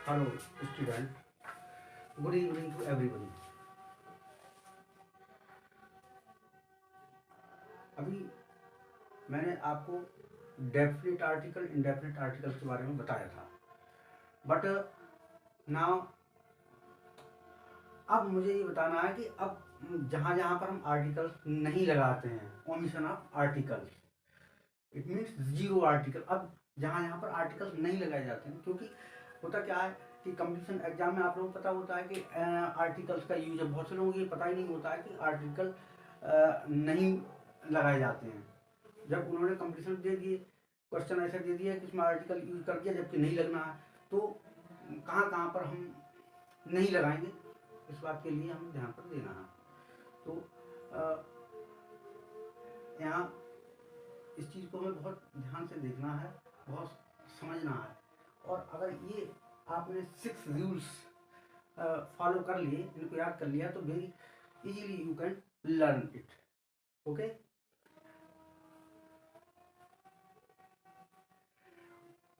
Hello student, good evening to everybody. अभी मैंने आपको डेफिनेट आर्टिकल इंडेफिनेट आर्टिकल के बारे में बताया था, बट नाउ अब मुझे ये बताना है कि अब जहाँ जहाँ पर हम आर्टिकल नहीं लगाते हैं, omission of article, it means zero article. अब जहाँ जहाँ पर आर्टिकल नहीं लगाए जाते हैं, क्योंकि होता क्या है कि कंपटीशन एग्जाम में आप लोगों को पता होता है कि आर्टिकल्स का यूज है। बहुत से लोगों को ये पता ही नहीं होता है कि आर्टिकल नहीं लगाए जाते हैं। जब उन्होंने कंपटीशन दे दिए, क्वेश्चन ऐसे दे दिया कि उसमें आर्टिकल यूज कर दिया जबकि नहीं लगना है, तो कहाँ कहाँ पर हम नहीं लगाएंगे, इस बात के लिए हमें ध्यान पर देना है। तो यहाँ इस चीज़ को हमें बहुत ध्यान से देखना है, बहुत समझना है। और अगर ये आपने 6 रूल्स फॉलो कर लिए, इनको याद कर लिया, तो very easily you can learn it. Okay,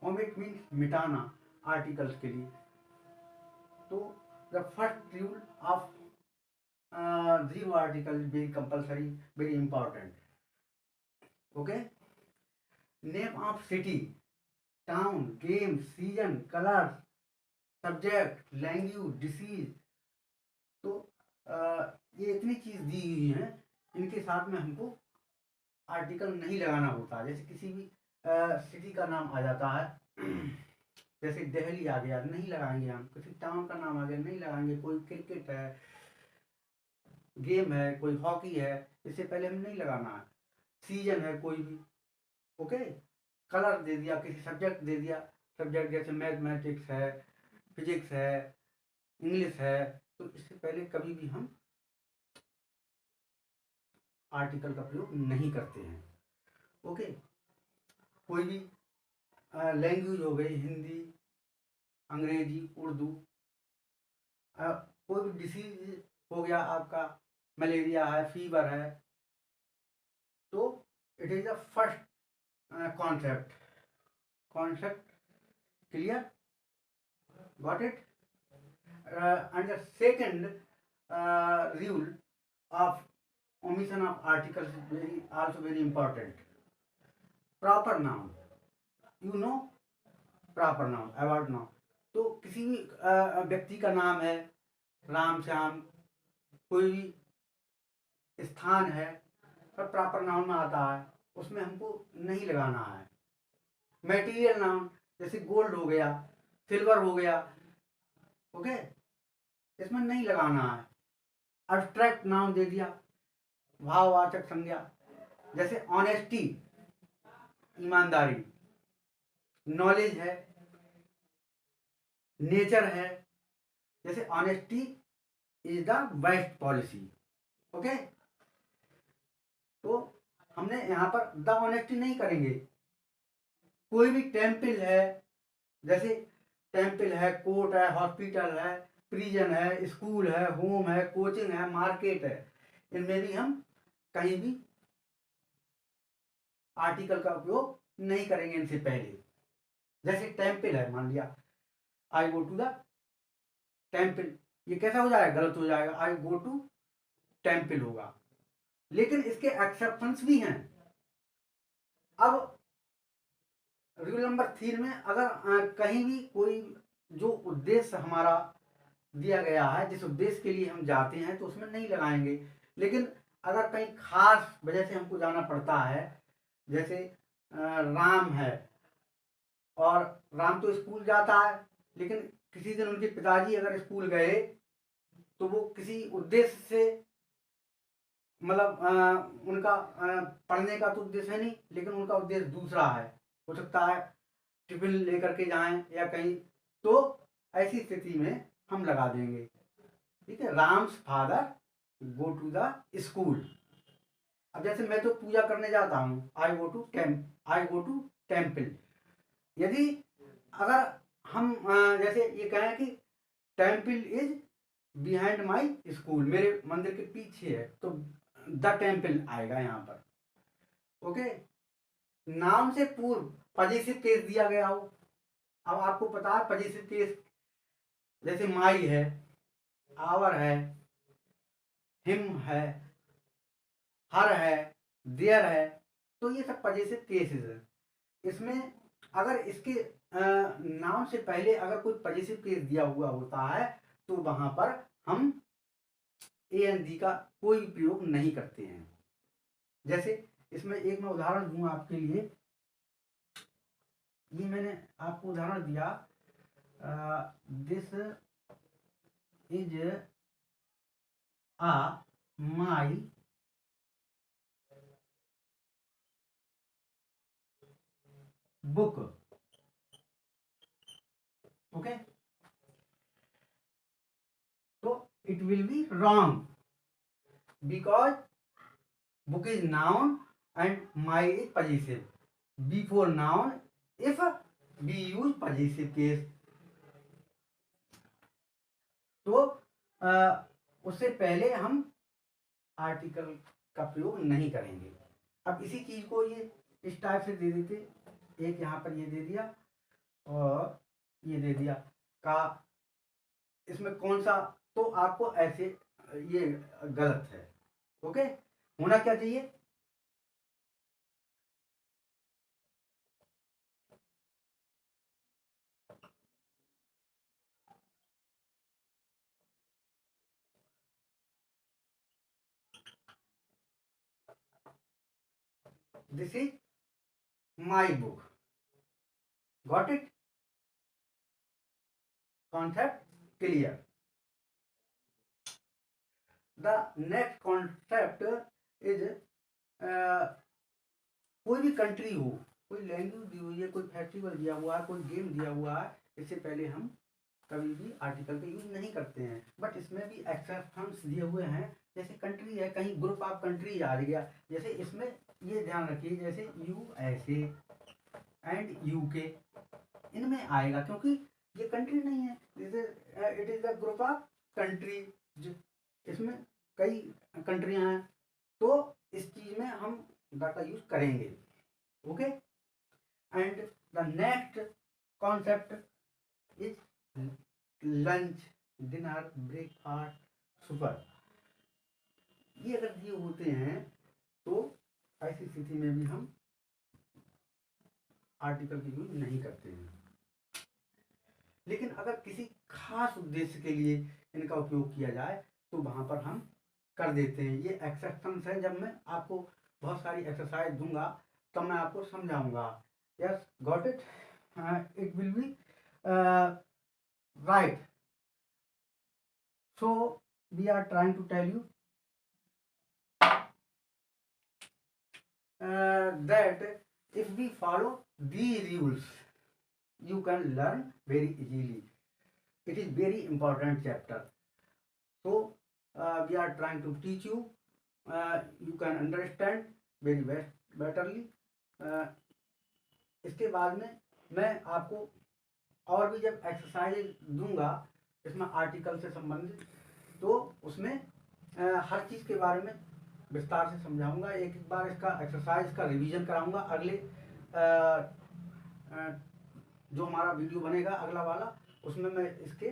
omit means मिटाना आर्टिकल्स के लिए। तो the first rule of zero article is very compulsory, very important. Okay, name of city, town, game, season, colour, subject, language, disease. तो ये इतनी चीज दी हुई हैं, इनके साथ में हमको आर्टिकल नहीं लगाना होता। जैसे किसी भी सिटी का नाम आ जाता है, जैसे दिल्ली आ गया, नहीं लगाएंगे हम। किसी टाउन का नाम आ गया, नहीं लगाएंगे। कोई क्रिकेट है, गेम है, कोई हॉकी है, इससे पहले हम नहीं लगाना है। सीजन है कोई भी, ओके। कलर दे दिया, किसी सब्जेक्ट दे दिया, सब्जेक्ट जैसे मैथमेटिक्स है, फिजिक्स है, इंग्लिश है, तो इससे पहले कभी भी हम आर्टिकल का प्रयोग नहीं करते हैं। ओके, कोई भी लैंग्वेज हो गई, हिंदी, अंग्रेजी, उर्दू, कोई भी डिसीज हो गया आपका, मलेरिया है, फीवर है, तो it is the first concept clear, got it. And the second rule of omission of articles is also very important. Proper noun, you know, proper noun, award noun. तो किसी भी व्यक्ति का नाम है, राम श्याम, कोई भी स्थान है, पर प्रॉपर नाउन में आता है, उसमें हमको नहीं लगाना है। मटेरियल नाउन, जैसे गोल्ड हो गया, सिल्वर हो गया, ओके, इसमें नहीं लगाना है। अब्स्ट्रैक्ट नाउन दे दिया, भाववाचक संज्ञा, जैसे ऑनेस्टी, ईमानदारी, नॉलेज है, नेचर है। जैसे honesty is the best policy, okay. तो हमने यहाँ पर द ऑनेस्टी नहीं करेंगे। कोई भी टेम्पल है, जैसे टेम्पल है, कोर्ट है, हॉस्पिटल है, प्रिजन है, स्कूल है, होम है, कोचिंग है, मार्केट है, इनमें भी हम कहीं भी आर्टिकल का उपयोग नहीं करेंगे इनसे पहले। जैसे टेम्पल है, मान लिया आई गो टू द टेम्पल, ये कैसा हो जाएगा, गलत हो जाएगा, आई गो टू टेम्पल होगा। लेकिन इसके एक्सेप्शंस भी हैं। अब रूल नंबर 3 में अगर कहीं भी कोई जो उद्देश्य हमारा दिया गया है, जिस उद्देश्य के लिए हम जाते हैं, तो उसमें नहीं लगाएंगे। लेकिन अगर कहीं खास वजह से हमको जाना पड़ता है, जैसे राम है, और राम तो स्कूल जाता है, लेकिन किसी दिन उनके पिताजी अगर स्कूल गए, तो वो किसी उद्देश्य से, मतलब उनका पढ़ने का तो उद्देश्य है नहीं, लेकिन उनका उद्देश्य दूसरा है, हो सकता है टिफिन लेकर के जाएं या कहीं, तो ऐसी स्थिति में हम लगा देंगे। ठीक है, Ram's father go to the school. अब जैसे मैं तो पूजा करने जाता हूँ, आई गो टू टेम्पल। यदि अगर हम जैसे ये कहें कि temple is behind my school, मेरे मंदिर के पीछे है, तो द टेम्पल आएगा यहाँ पर, ओके। नाम से पूर्व पजेसिव केस दिया गया हो। अब आपको पता है पजेसिव केस जैसे माई है, आवर है, हिम है, हर है, देयर है, तो ये सब पजेसिव केसेस है। इसमें अगर इसके नाम से पहले अगर कोई पजेसिव केस दिया हुआ होता है तो वहां पर हम ए एन जी का कोई भी प्रयोग नहीं करते हैं। जैसे इसमें एक मैं उदाहरण दूं आपके लिए, ये मैंने आपको उदाहरण दिया, this is a my book, okay, तो it will be wrong because book is noun and my is possessive. Before noun, if we use possessive case, तो उससे पहले हम आर्टिकल का प्रयोग नहीं करेंगे। अब इसी चीज को ये इस टाइप से दे देते, एक यहाँ पर ये दे दिया और ये दे दिया का, इसमें कौन सा, तो आपको ऐसे ये गलत है, ओके। होना क्या चाहिए, this is my book, got it, concept clear. The next concept is कोई भी कंट्री हो, कोई लैंग्वेज दी हुई है, कोई फेस्टिवल दिया हुआ है, कोई गेम दिया हुआ है, इससे पहले हम कभी भी आर्टिकल का यूज नहीं करते हैं। बट इसमें भी एक्सेप्शंस दिए हुए हैं, जैसे कंट्री है, कहीं ग्रुप ऑफ कंट्री आ गया, जैसे इसमें ये ध्यान रखिए, जैसे USA एंड UK इनमें आएगा, क्योंकि ये कंट्री नहीं है, it is the group of countries, इसमें कई कंट्रियां हैं, तो इस चीज में हम डाटा यूज करेंगे, okay. And the next concept is lunch, dinner, breakfast, super, ये अगर दिए होते हैं तो ऐसी स्थिति में भी हम आर्टिकल का यूज नहीं करते हैं। लेकिन अगर किसी खास उद्देश्य के लिए इनका उपयोग किया जाए तो वहां पर हम कर देते हैं। ये एक्सेप्शंस है, जब मैं आपको बहुत सारी एक्सरसाइज दूंगा तब मैं आपको समझाऊंगा। Yes, got it, it will be right. So we are trying to tell you that if we follow these rules you can learn very easily. It is very important chapter, so we are trying to teach you, you can understand very betterly. इसके बाद में मैं आपको और भी जब exercise दूंगा इसमें आर्टिकल से संबंधित, तो उसमें हर चीज़ के बारे में विस्तार से समझाऊंगा। एक एक बार इसका एक्सरसाइज का रिवीजन कराऊंगा। अगले जो हमारा वीडियो बनेगा अगला वाला, उसमें मैं इसके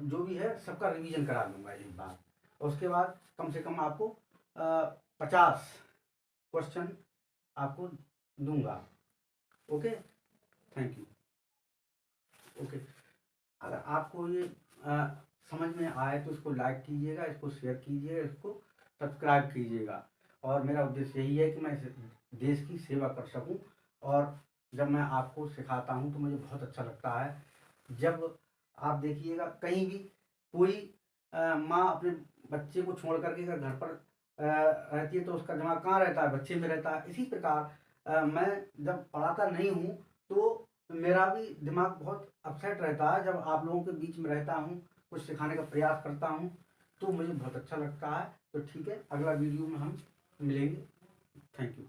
जो भी है सबका रिवीजन करा दूंगा एक बार, और उसके बाद कम से कम आपको 50 क्वेश्चन आपको दूंगा, ओके। Thank you, okay. अगर आपको ये समझ में आए तो इसको लाइक कीजिएगा, इसको शेयर कीजिएगा, इसको सब्सक्राइब कीजिएगा, और मेरा उद्देश्य यही है कि मैं इस देश की सेवा कर सकूं। और जब मैं आपको सिखाता हूं तो मुझे बहुत अच्छा लगता है। जब आप देखिएगा कहीं भी कोई माँ अपने बच्चे को छोड़ करके अगर घर पर रहती है तो उसका दिमाग कहाँ रहता है, बच्चे में रहता है। इसी प्रकार मैं जब पढ़ाता नहीं हूँ तो मेरा भी दिमाग बहुत अपसेट रहता है। जब आप लोगों के बीच में रहता हूँ, कुछ सिखाने का प्रयास करता हूँ, तो मुझे बहुत अच्छा लगता है। तो ठीक है, अगला वीडियो में हम मिलेंगे। Thank you.